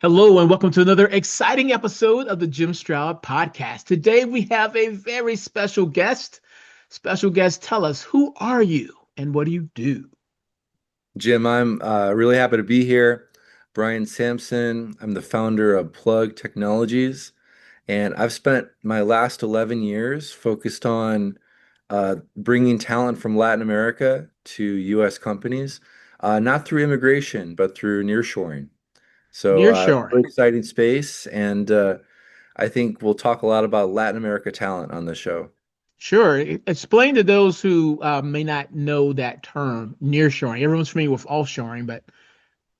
Hello, and welcome to another exciting episode of the Jim Stroud podcast. Today, we have a very special guest. Special guest, tell us, who are you and what do you do? Jim, I'm really happy to be here. Brian Samson, I'm the founder of Plug Technologies, and I've spent my last 11 years focused on bringing talent from Latin America to US companies, not through immigration, but through nearshoring. So, Nearshore. really exciting space, and I think we'll talk a lot about Latin America talent on the show. Sure. Explain to those who may not know that term, nearshoring. Everyone's familiar with offshoring, but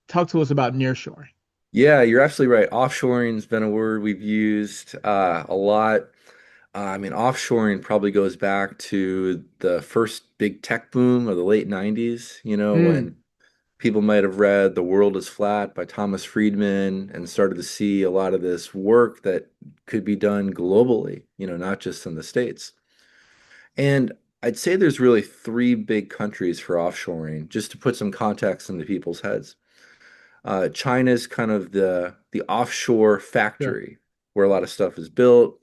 talk to us about nearshoring. Yeah, you're absolutely right. Offshoring has been a word we've used a lot. Offshoring probably goes back to the first big tech boom of the late 90s, Mm, when people might have read The World is Flat by Thomas Friedman and started to see a lot of this work that could be done globally, not just in the States. And I'd say there's really three big countries for offshoring, just to put some context into people's heads. China's kind of the offshore sure. factory where a lot of stuff is built.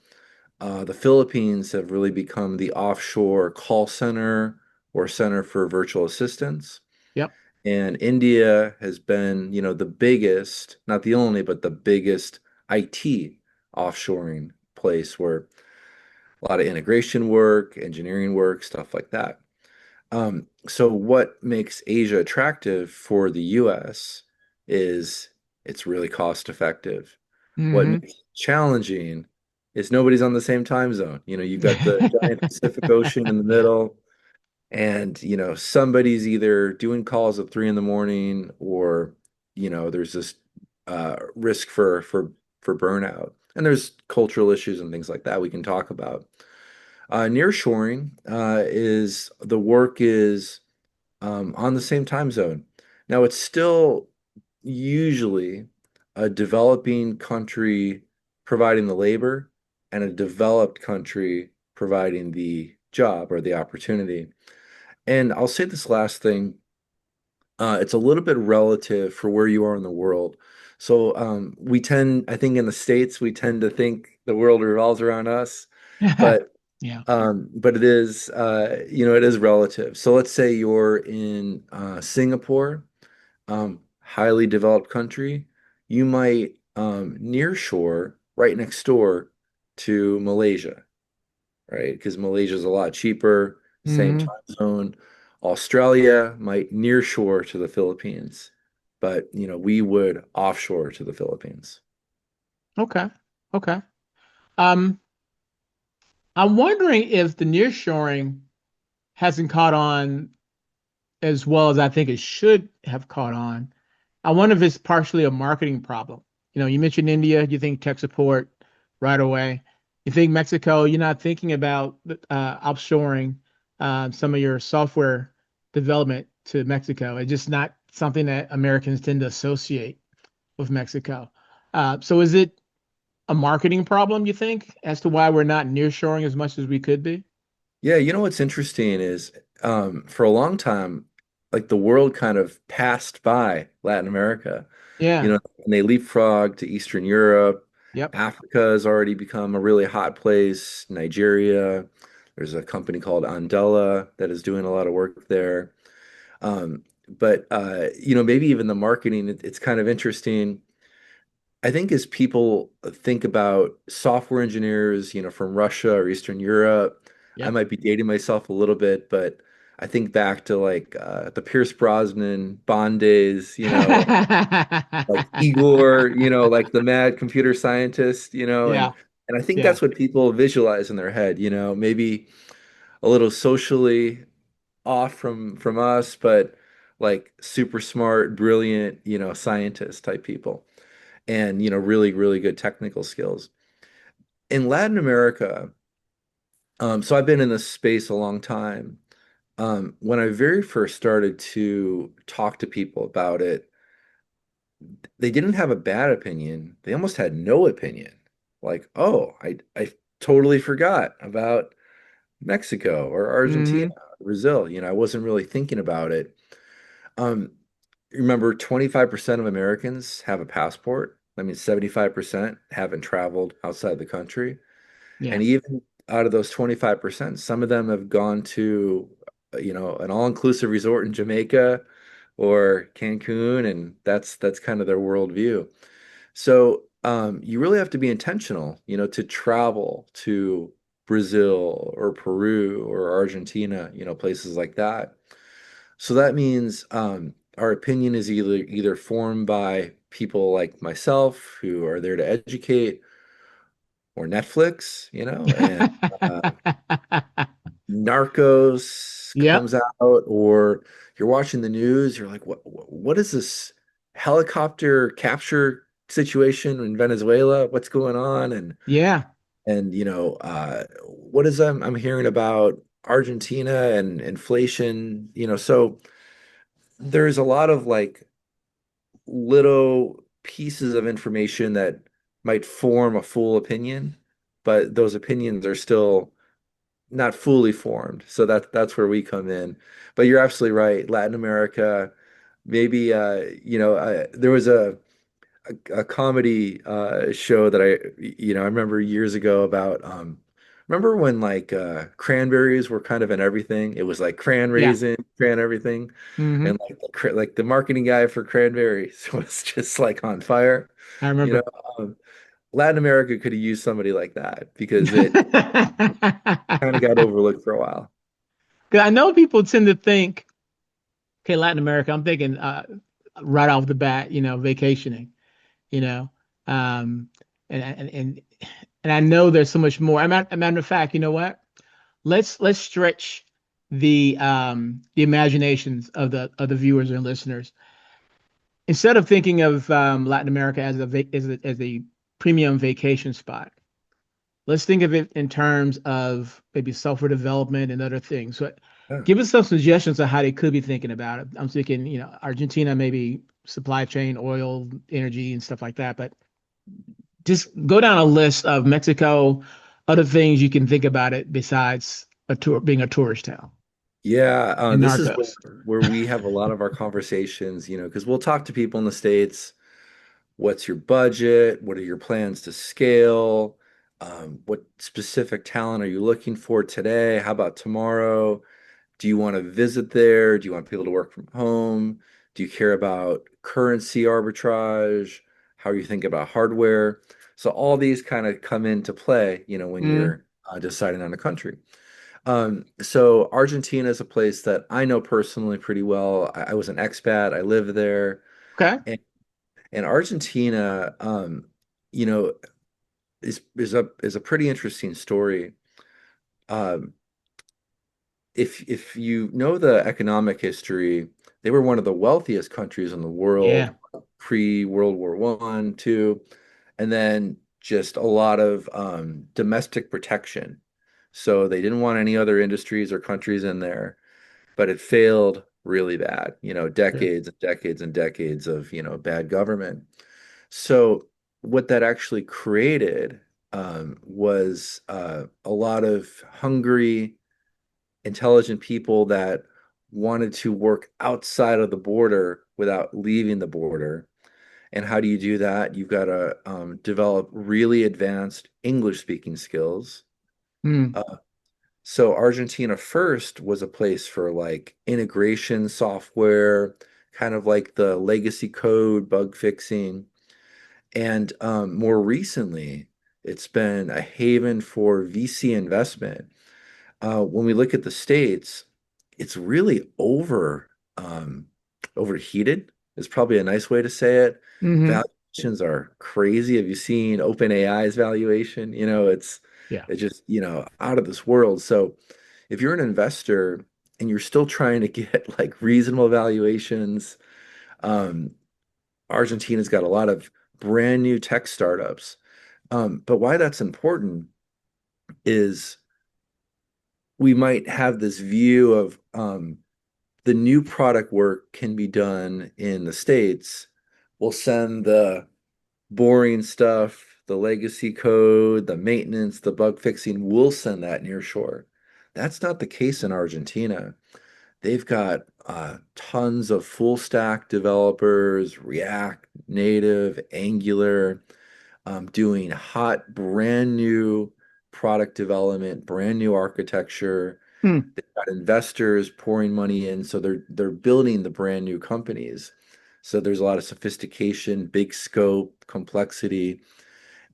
The Philippines have really become the offshore call center or center for virtual assistants. Yep. And India has been, the biggest, not the only, but the biggest IT offshoring place where a lot of integration work, engineering work, stuff like that. So what makes Asia attractive for the US is it's really cost effective. What Hmm. makes it challenging is nobody's on the same time zone. You've got the giant Pacific Ocean in the middle, and somebody's either doing calls at 3 in the morning, or there's this risk for burnout. And there's cultural issues and things like that we can talk about. Nearshoring is the work is on the same time zone. Now, it's still usually a developing country providing the labor and a developed country providing the job or the opportunity. And I'll say this last thing, it's a little bit relative for where you are in the world. So I think in the States, we tend to think the world revolves around us, but Yeah. it is, it is relative. So let's say you're in Singapore, highly developed country. You might near shore right next door to Malaysia, right? Because Malaysia is a lot cheaper, same Hmm. time zone. Australia might near shore to the Philippines, but we would offshore to the Philippines. Okay. Okay. Um, I'm wondering if the nearshoring hasn't caught on as well as I think it should have caught on. I wonder if it's partially a marketing problem. You mentioned India, you think tech support right away. You think Mexico, you're not thinking about offshoring some of your software development to Mexico. It's just not something that Americans tend to associate with Mexico. So is it a marketing problem, you think, as to why we're not nearshoring as much as we could be? Yeah, what's interesting is for a long time, like the world kind of passed by Latin America. Yeah. And they leapfrogged to Eastern Europe. Yep. Africa has already become a really hot place. Nigeria, there's a company called Andela that is doing a lot of work there. But maybe even the marketing, it's kind of interesting. I think as people think about software engineers, from Russia or Eastern Europe, I Yep. might be dating myself a little bit, but I think back to like the Pierce Brosnan Bond days, like Igor, like the mad computer scientist, Yeah. and I think Yeah. that's what people visualize in their head, maybe a little socially off from us, but like super smart, brilliant, scientist type people, and really, really good technical skills. In Latin America, so I've been in this space a long time. When I very first started to talk to people about it, they didn't have a bad opinion. They almost had no opinion. Like, oh, I totally forgot about Mexico or Argentina, Hmm. Brazil. I wasn't really thinking about it. Um, Remember, 25% of Americans have a passport. That means 75% haven't traveled outside the country. Yeah. And even out of those 25%, some of them have gone to, an all-inclusive resort in Jamaica or Cancun, and that's kind of their worldview. So you really have to be intentional, to travel to Brazil or Peru or Argentina, places like that. So that means our opinion is either formed by people like myself who are there to educate, or Netflix, and uh, Narcos Yep. comes out, or you're watching the news, you're like, what is this helicopter capture situation in Venezuela? What's going on? Yeah. And what is I'm hearing about Argentina and inflation, so there's a lot of like little pieces of information that might form a full opinion, but those opinions are still not fully formed. So that's where we come in. But you're absolutely right. Latin America, maybe there was a comedy show that I remember years ago about remember when like cranberries were kind of in everything? It was like cran Yeah. raisin, cran everything. And Hmm. like the marketing guy for cranberries was just like on fire. I You know, remember. um, Latin America could have used somebody like that because it kind of got overlooked for a while. 'Cause I know people tend to think, okay, Latin America, I'm thinking right off the bat, vacationing, you know. Um, and and I know there's so much more. A matter of fact, you know what? Let's stretch the imaginations of the viewers and listeners. Instead of thinking of Latin America as as a premium vacation spot, let's think of it in terms of maybe software development and other things. So Yeah. give us some suggestions of how they could be thinking about it. I'm thinking, Argentina, maybe supply chain, oil, energy, and stuff like that. But just go down a list of Mexico, other things you can think about it besides a tour being a tourist town Yeah, and this is where, Narcos. where we have a lot of our conversations, because we'll talk to people in the States. What's your budget? What are your plans to scale? What specific talent are you looking for today? How about tomorrow? Do you want to visit there? Do you want people to work from home? Do you care about currency arbitrage? How are you thinking about hardware? So all these kind of come into play, when Mm, you're deciding on a country. So Argentina is a place that I know personally pretty well. I was an expat. I lived there, okay. and, and Argentina, you know, is a pretty interesting story. Um, if you know the economic history, they were one of the wealthiest countries in the world Yeah. pre-World War One, two, and then just a lot of domestic protection. So they didn't want any other industries or countries in there, but it failed really bad, Sure. decades and decades and decades of, bad government. So what that actually created was a lot of hungry, intelligent people that wanted to work outside of the border without leaving the border. And how do you do that? You've got to develop really advanced English speaking skills. Mm, Uh, so Argentina first was a place for like integration software, kind of like the legacy code, bug fixing. And more recently, it's been a haven for VC investment. When we look at the States, it's really overheated is probably a nice way to say it. hmm. Valuations are crazy. Have you seen OpenAI's valuation? Yeah. It's just, out of this world. So if you're an investor and you're still trying to get like reasonable valuations, um, Argentina's got a lot of brand new tech startups. But why that's important is we might have this view of the new product work can be done in the States. We'll send the boring stuff, the legacy code, the maintenance, the bug fixing, we'll send that near shore. That's not the case in Argentina. They've got tons of full stack developers, React, Native, Angular, doing hot, brand new product development, brand new architecture. Hmm. They've got investors pouring money in, so they're building the brand new companies. So there's a lot of sophistication, big scope, complexity,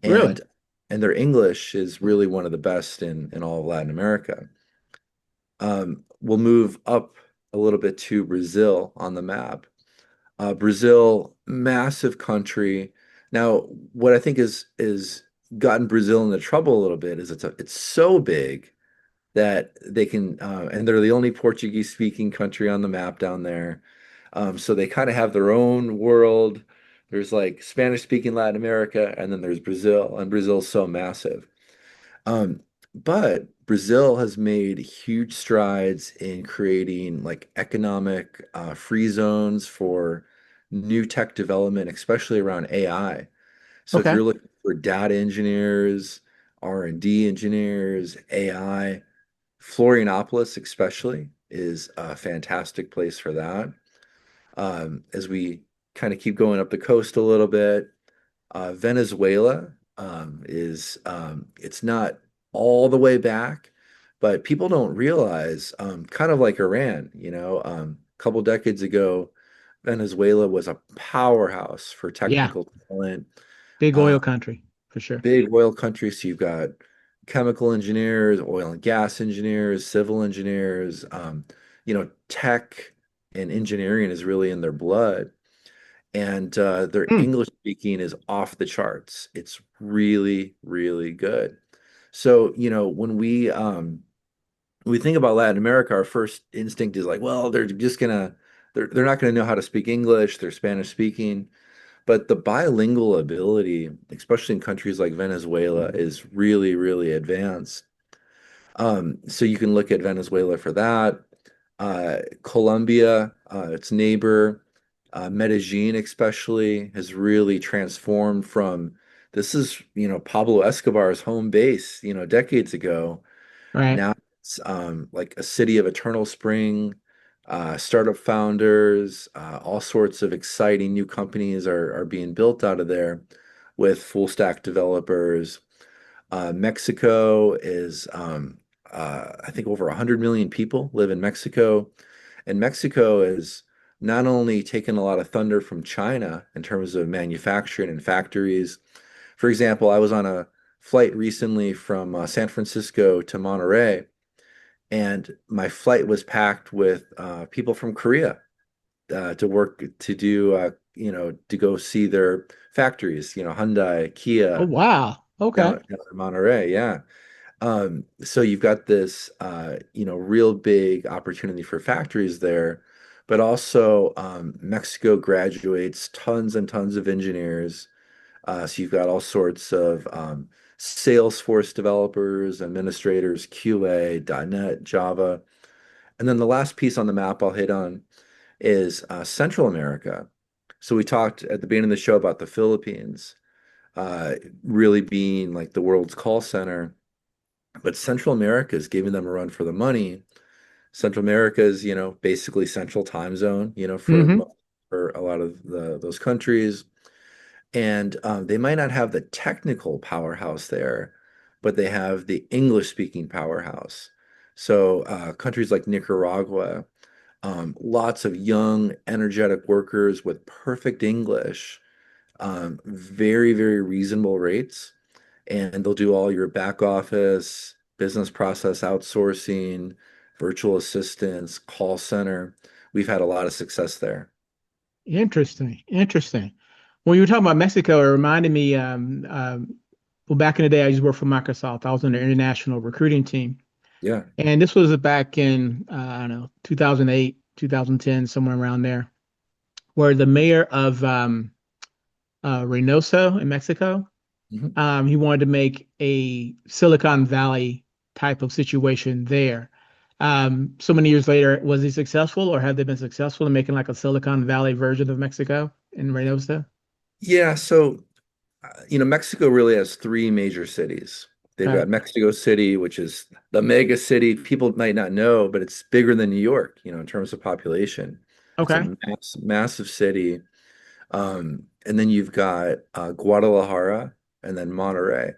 Really? and their English is really one of the best in all of Latin America. We'll move up a little bit to Brazil on the map. Brazil, massive country. Now, what I think is gotten Brazil into trouble a little bit is it's so big that they can, and they're the only Portuguese speaking country on the map down there. So they kind of have their own world. There's like Spanish speaking Latin America, and then there's Brazil, and Brazil's so massive. Um, but Brazil has made huge strides in creating like economic free zones for new tech development, especially around AI. So if Okay. you're looking for data engineers, R&D engineers, AI, Florianopolis especially is a fantastic place for that. As we kind of keep going up the coast a little bit, Venezuela is it's not all the way back, but people don't realize, kind of like Iran, a couple decades ago, Venezuela was a powerhouse for Yeah. technical talent, Big uh, oil country for sure. big oil country. So you've got chemical engineers, oil and gas engineers, civil engineers, tech and engineering is really in their blood and their Hmm. English speaking is off the charts. It's really, really good. So, when we think about Latin America, our first instinct is like, well, they're not gonna know how to speak English, they're Spanish speaking. But the bilingual ability, especially in countries like Venezuela, is really, really advanced. So you can look at Venezuela for that. Colombia, its neighbor, Medellin especially, has really transformed from this is, Pablo Escobar's home base, decades ago. Right. Now it's like a city of eternal spring, startup founders, all sorts of exciting new companies are being built out of there with full stack developers. Mexico is, I think, over 100 million people live in Mexico. And Mexico is not only taken a lot of thunder from China in terms of manufacturing and factories. For example, I was on a flight recently from San Francisco to Monterey, and my flight was packed with people from Korea to work to do, to go see their factories, Hyundai, Oh, Kia, wow. Okay. down in Monterey. Yeah. So you've got this, real big opportunity for factories there, but also Mexico graduates tons and tons of engineers. So you've got all sorts of Salesforce developers, administrators, QA, .NET, Java. And then the last piece on the map I'll hit on is Central America. So we talked at the beginning of the show about the Philippines uh, really being like the world's call center. But Central America is giving them a run for the money. Central America is, basically central time zone, Hmm. for a lot of those countries. And they might not have the technical powerhouse there, but they have the English speaking powerhouse. So countries like Nicaragua, lots of young, energetic workers with perfect English, very, very reasonable rates, and they'll do all your back office, business process outsourcing, virtual assistants, call center. We've had a lot of success there. Interesting. Interesting. When you were talking about Mexico, it reminded me, well, back in the day, I used to work for Microsoft. I was on the international recruiting team. Yeah. And this was back in, I don't know, 2008, 2010, somewhere around there, where the mayor of Reynosa in Mexico, Mhm. he wanted to make a Silicon Valley type of situation there. So many years later, was he successful or have they been successful in making like a Silicon Valley version of Mexico in Reynosa? Yeah, so Mexico really has three major cities. They've Okay. got Mexico City, which is the mega city. People might not know, but it's bigger than New York, in terms of population. It's a Okay. massive city. And then you've got Guadalajara and then Monterrey.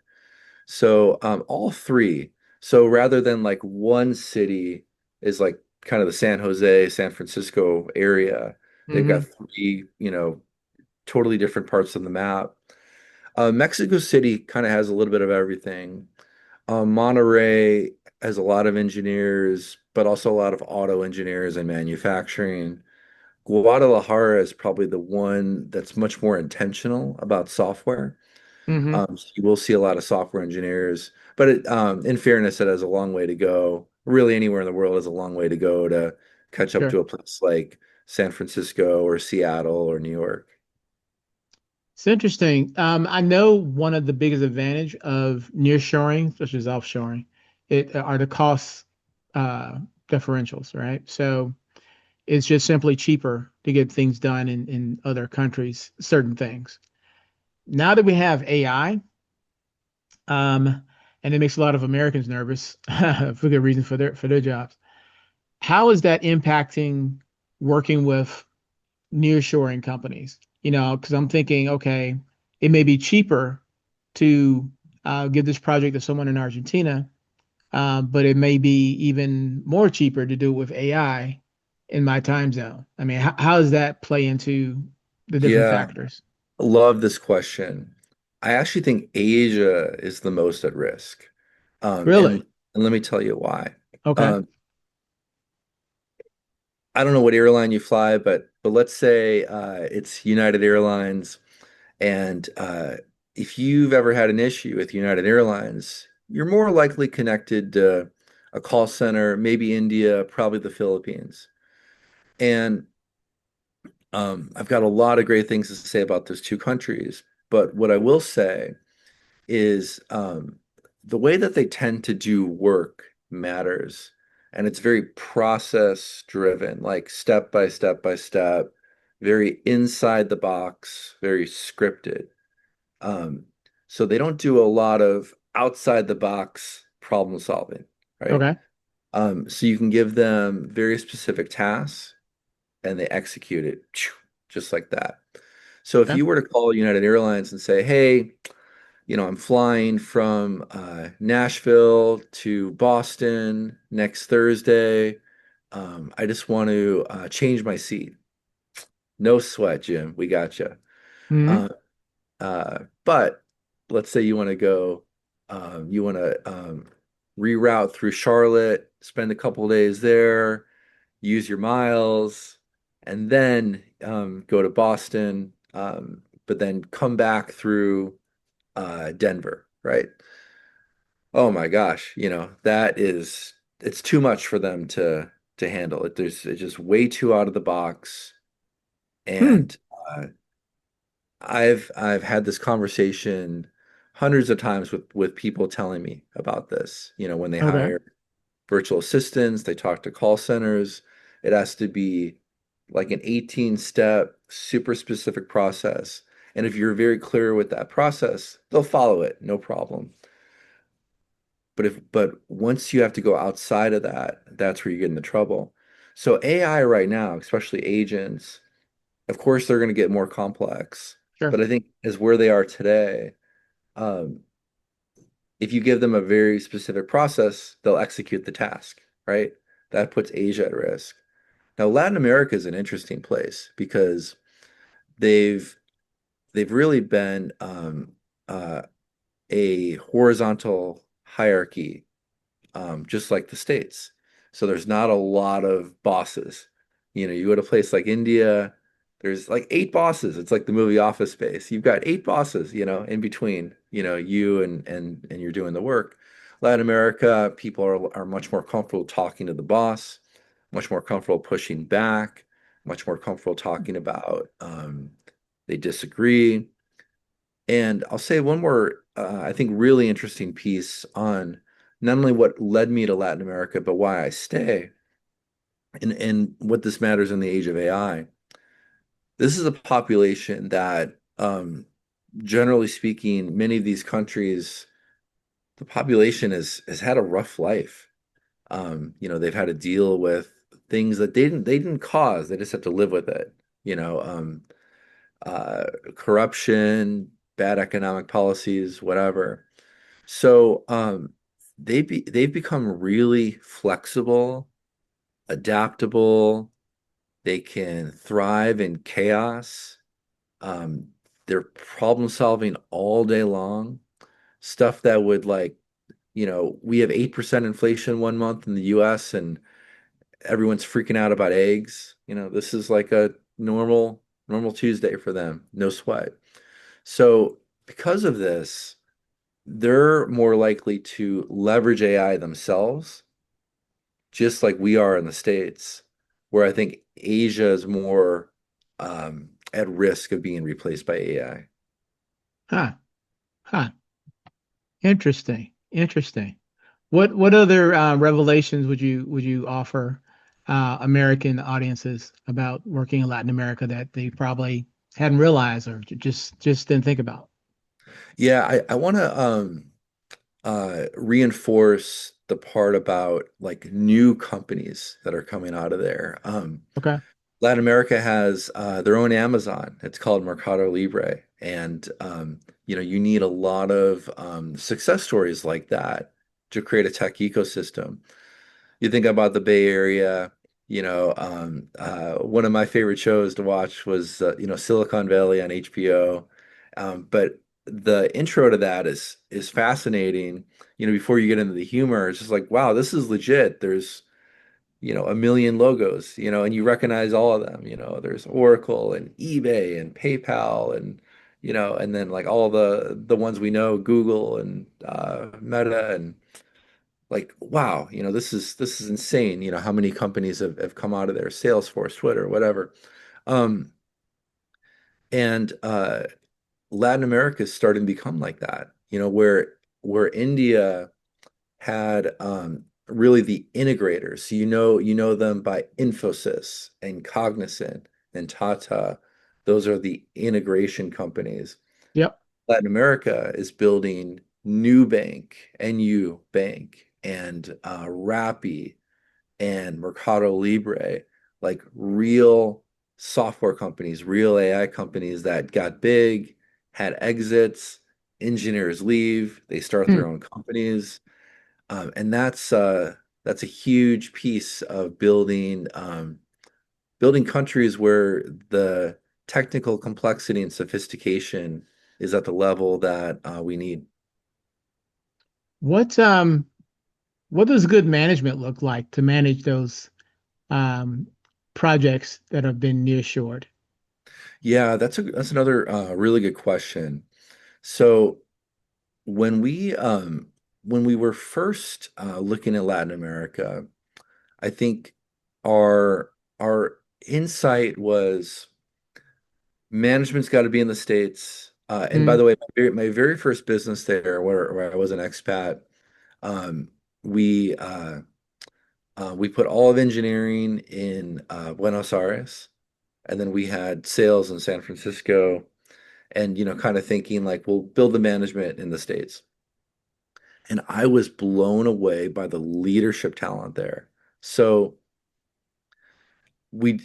So all three. So rather than like one city is like kind of the San Jose, San Francisco area, they've got Hmm. three, totally different parts of the map. Mexico City kind of has a little bit of everything. Monterey has a lot of engineers, but also a lot of auto engineers and manufacturing. Guadalajara is probably the one that's much more intentional about software. Hmm. So you will see a lot of software engineers, but in fairness, it has a long way to go. Really, anywhere in the world is a long way to go to catch up Sure. to a place like San Francisco or Seattle or New York. It's interesting. I know one of the biggest advantage of nearshoring, such as offshoring, it are the cost uh, differentials, right? So it's just simply cheaper to get things done in other countries, certain things. Now that we have AI, and it makes a lot of Americans nervous for good reason for their jobs. How is that impacting working with nearshoring companies? Because I'm thinking, okay, it may be cheaper to give this project to someone in Argentina, but it may be even more cheaper to do it with AI in my time zone. I mean, how does that play into the different Yeah, factors? love this question. I actually think Asia is the most at risk. Um, and, Really? and let me tell you why. Okay. Um, I don't know what airline you fly, but let's say it's United Airlines. And if you've ever had an issue with United Airlines, you're more likely connected to a call center, maybe India, probably the Philippines. And I've got a lot of great things to say about those two countries. But what I will say is the way that they tend to do work matters. And it's very process driven, like step by step by step, very inside the box, very scripted. Um, so they don't do a lot of outside the box problem solving, right? Okay. So you can give them very specific tasks and they execute it just like that. So if Okay. you were to call United Airlines and say, hey, I'm flying from Nashville to Boston next Thursday. I just want to change my seat. No sweat, Jim. We got you. Hmm. But let's say you want to go, you want to reroute through Charlotte, spend a couple of days there, use your miles, and then go to Boston, but then come back through Denver, right? Oh my gosh, it's too much for them to handle. It's just way too out of the box. Hmm. And uh, I've had this conversation hundreds of times with people telling me about this. When they Okay. hire virtual assistants, they talk to call centers. It has to be like an 18-step, super specific process. And if you're very clear with that process, they'll follow it, no problem. But once you have to go outside of that, that's where you get into trouble. So AI right now, especially agents, of course they're going to get more complex. Sure. But I think as where they are today, um, if you give them a very specific process, they'll execute the task, right? That puts Asia at risk. Now, Latin America is an interesting place because they've they've really been uh, a horizontal hierarchy just like the States. So there's not a lot of bosses. You go to a place like India, there's like eight bosses. It's like the movie Office Space. You've got eight bosses, in between, you and you're doing the work. Latin America, people are much more comfortable talking to the boss, much more comfortable pushing back, much more comfortable talking about they disagree. And I'll say one more, I think, really interesting piece on not only what led me to Latin America, but why I stay and what this matters in the age of AI. This is a population that, generally speaking, many of these countries the population has had a rough life. They've had to deal with things that they didn't cause. They just have to live with it. You know, uh, corruption, bad economic policies, whatever. So they've become really flexible, adaptable. They can thrive in chaos. Um, they're problem solving all day long. Stuff that would we have 8% inflation one month in the US and everyone's freaking out about eggs. This is like a normal Tuesday for them. No sweat. So because of this, they're more likely to leverage AI themselves, just like we are in the States, where I think Asia is more at risk of being replaced by AI. Huh. Huh. Interesting. Interesting. What other revelations would you offer American audiences about working in Latin America that they probably hadn't realized or just didn't think about? Yeah, I want to reinforce the part about like new companies that are coming out of there. Okay. Latin America has their own Amazon. It's called Mercado Libre, and you need a lot of success stories like that to create a tech ecosystem. You think about the Bay Area, one of my favorite shows to watch was Silicon Valley on HBO. But the intro to that is fascinating. Before you get into the humor, it's just like, wow, this is legit. There's a million logos, and you recognize all of them. There's Oracle and eBay and PayPal and then like all the ones we know, Google and Meta and like, wow, this is insane. How many companies have come out of there, Salesforce, Twitter, whatever. Um, and Latin America is starting to become like that, where India had really the integrators. So you know them by Infosys and Cognizant and Tata. Those are the integration companies. Yep. Latin America is building Nubank, NU Bank, and Rappi and Mercado Libre, like real software companies, real AI companies that got big, had exits, engineers leave, they start their Hmm. own companies. And that's a huge piece of building countries where the technical complexity and sophistication is at the level that we need. What what does good management look like to manage those um projects that have been nearshored? Yeah, that's another really good question. So when we were first looking at Latin America, I think our insight was management's got to be in the States. And by Hmm. the way, my very first business there, where I was an expat, um, we we put all of engineering in Buenos Aires, and then we had sales in San Francisco, and kind of thinking like we'll build the management in the States. And I was blown away by the leadership talent there. So we,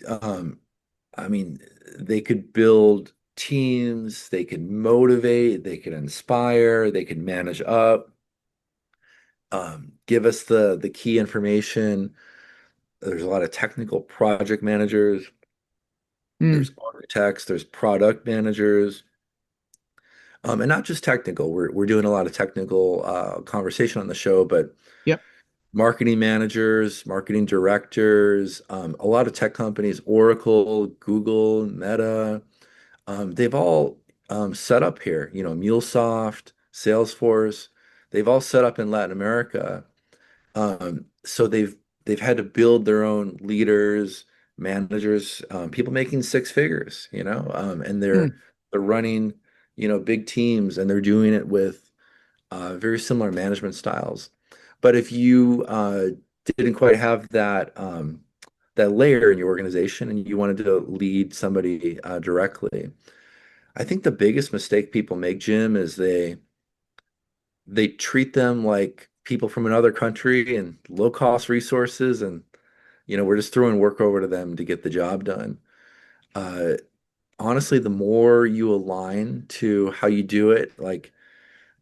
I mean, they could build teams, they could motivate, they could inspire, they could manage up, give us the key information. There's a lot of technical project managers, Hmm. there's architects, there's product managers, and not just technical. We're doing a lot of technical conversation on the show, but Yep. marketing managers, marketing directors, a lot of tech companies, Oracle, Google, Meta, they've all set up here. MuleSoft, Salesforce, they've all set up in Latin America. So they've had to build their own leaders, managers, people making six figures, and they're Hmm. they're running, big teams, and they're doing it with very similar management styles. But if you didn't quite have that layer in your organization and you wanted to lead somebody directly, I think the biggest mistake people make, Jim, is they treat them like people from another country and low cost resources, and we're just throwing work over to them to get the job done. Uh, Honestly, the more you align to how you do it, like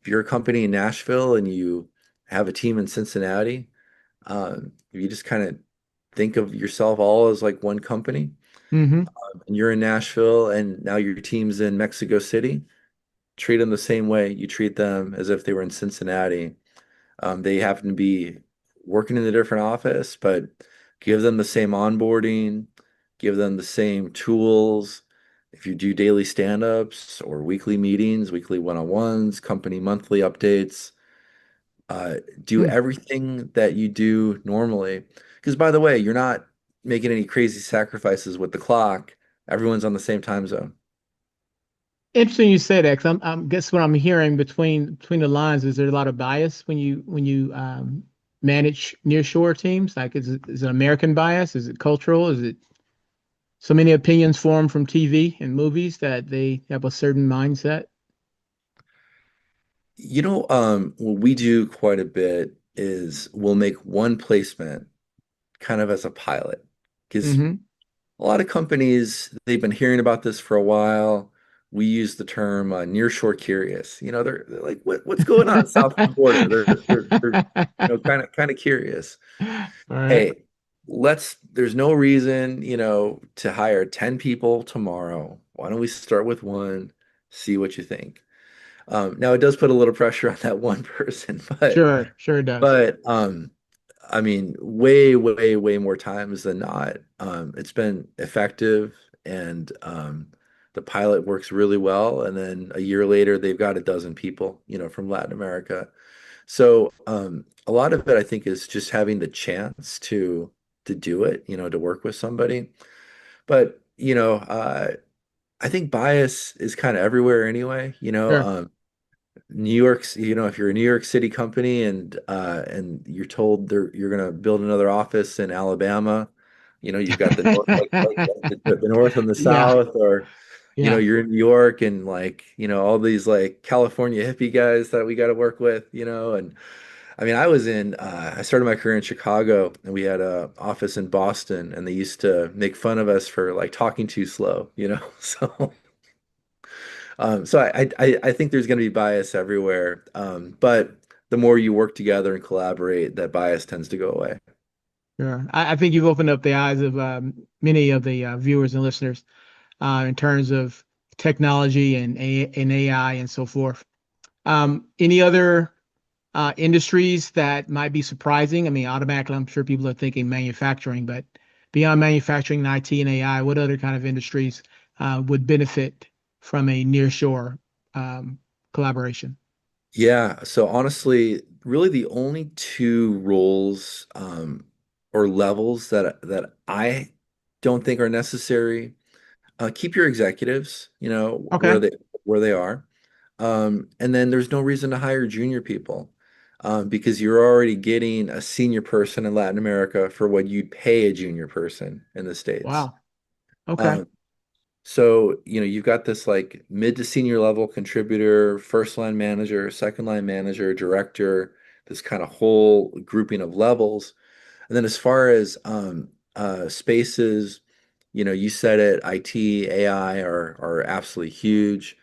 if you're a company in Nashville and you have a team in Cincinnati, if you just kind of think of yourself all as like one company, Mm-hmm. and you're in Nashville and now your team's in Mexico City, treat them the same way you treat them as if they were in Cincinnati. They happen to be working in a different office, but give them the same onboarding, give them the same tools. If you do daily stand-ups or weekly meetings, weekly one-on-ones, company monthly updates, do Hmm. everything that you do normally. Because by the way, you're not making any crazy sacrifices with the clock. Everyone's on the same time zone. Interesting you say that, 'cause guess what I'm hearing between the lines is there a lot of bias when you manage nearshore teams? Like, is it American bias? Is it cultural? Is it so many opinions formed from TV and movies that they have a certain mindset? What we do quite a bit is we'll make one placement kind of as a pilot. Because Mm-hmm. a lot of companies, they've been hearing about this for a while. We use the term nearshore curious. They're like, what's going on south of the border? They're kind of curious. All right. Hey, there's no reason, to hire 10 people tomorrow. Why don't we start with one, see what you think? Now it does put a little pressure on that one person, but Sure, sure it does. but I mean, way, way, way more times than not, it's been effective, and the pilot works really well. And then a year later, they've got a dozen people, from Latin America. So a lot of it, I think, is just having the chance to do it, to work with somebody. But I think bias is kind of everywhere anyway. Sure. New York's, if you're a New York City company and you're told you're going to build another office in Alabama, you've got the north, like the north and the Yeah, south, or yeah. you're in New York and like all these like California hippie guys that we got to work with, and I mean I started my career in Chicago, and we had a office in Boston, and they used to make fun of us for like talking too slow, so. So I think there's going to be bias everywhere, but the more you work together and collaborate, that bias tends to go away. Sure. I think you've opened up the eyes of many of the viewers and listeners in terms of technology and AI and so forth. Any other industries that might be surprising? I mean, automatically, I'm sure people are thinking manufacturing, but beyond manufacturing and IT and AI, what other kind of industries would benefit from a nearshore um, collaboration? Yeah, so honestly, really the only two roles or levels that I don't think are necessary. Keep your executives, Okay. where they are. And then there's no reason to hire junior people, because you're already getting a senior person in Latin America for what you'd pay a junior person in the States. Wow. Okay. Um, so, you've got this like mid to senior level contributor, first line manager, second line manager, director, this kind of whole grouping of levels. And then as far as spaces, you said it, IT, AI are absolutely huge.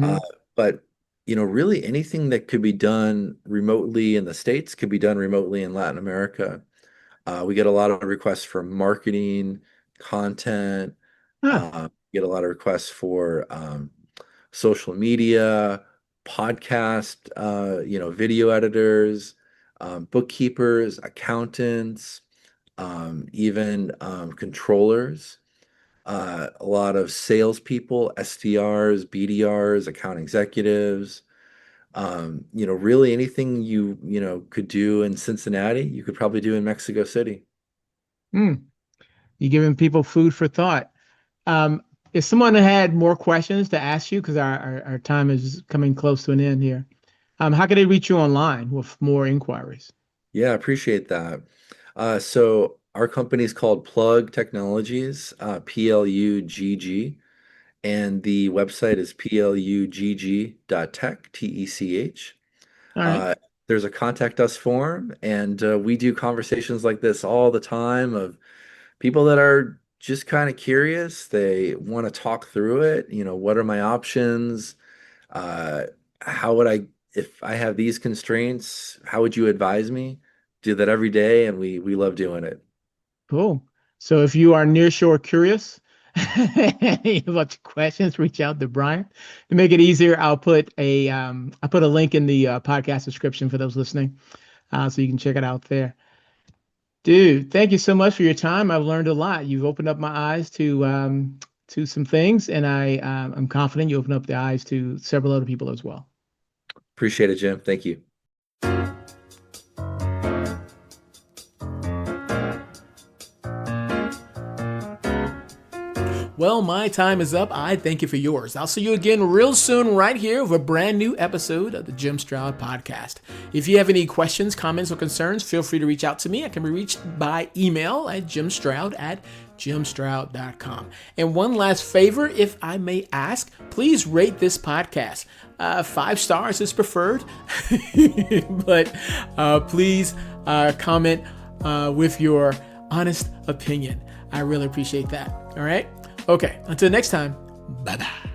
Uh, Hmm. but really anything that could be done remotely in the States could be done remotely in Latin America. We get a lot of requests for marketing, content. Huh. Get a lot of requests for social media, podcast, video editors, bookkeepers, accountants, even controllers. A lot of salespeople, SDRs, BDRs, account executives. Really anything could do in Cincinnati, you could probably do in Mexico City. Hmm. You're giving people food for thought. Um, if someone had more questions to ask you, because our time is coming close to an end here, how can they reach you online with more inquiries? Yeah, I appreciate that. So our company is called Plug Technologies, PLUGG, and the website is plugg.tech, TECH. All right. There's a contact us form, and we do conversations like this all the time of people that are just kind of curious. They want to talk through it. What are my options? Uh, how would if I have these constraints, how would you advise me? Do that every day, and we love doing it. Cool. So if you are nearshore curious, you have a bunch of questions, reach out to Brian. To make it easier, I'll put a link in the podcast description for those listening, so you can check it out there. Dude, thank you so much for your time. I've learned a lot. You've opened up my eyes to some things, and I'm confident you open up the eyes to several other people as well. Appreciate it, Jim. Thank you. Well, my time is up. I thank you for yours. I'll see you again real soon right here with a brand new episode of the Jim Stroud Podcast. If you have any questions, comments, or concerns, feel free to reach out to me. I can be reached by email at jimstroud@jimstroud.com. And one last favor, if I may ask, please rate this podcast. 5 stars is preferred, but please comment with your honest opinion. I really appreciate that. All right? Okay, until next time, bye-bye.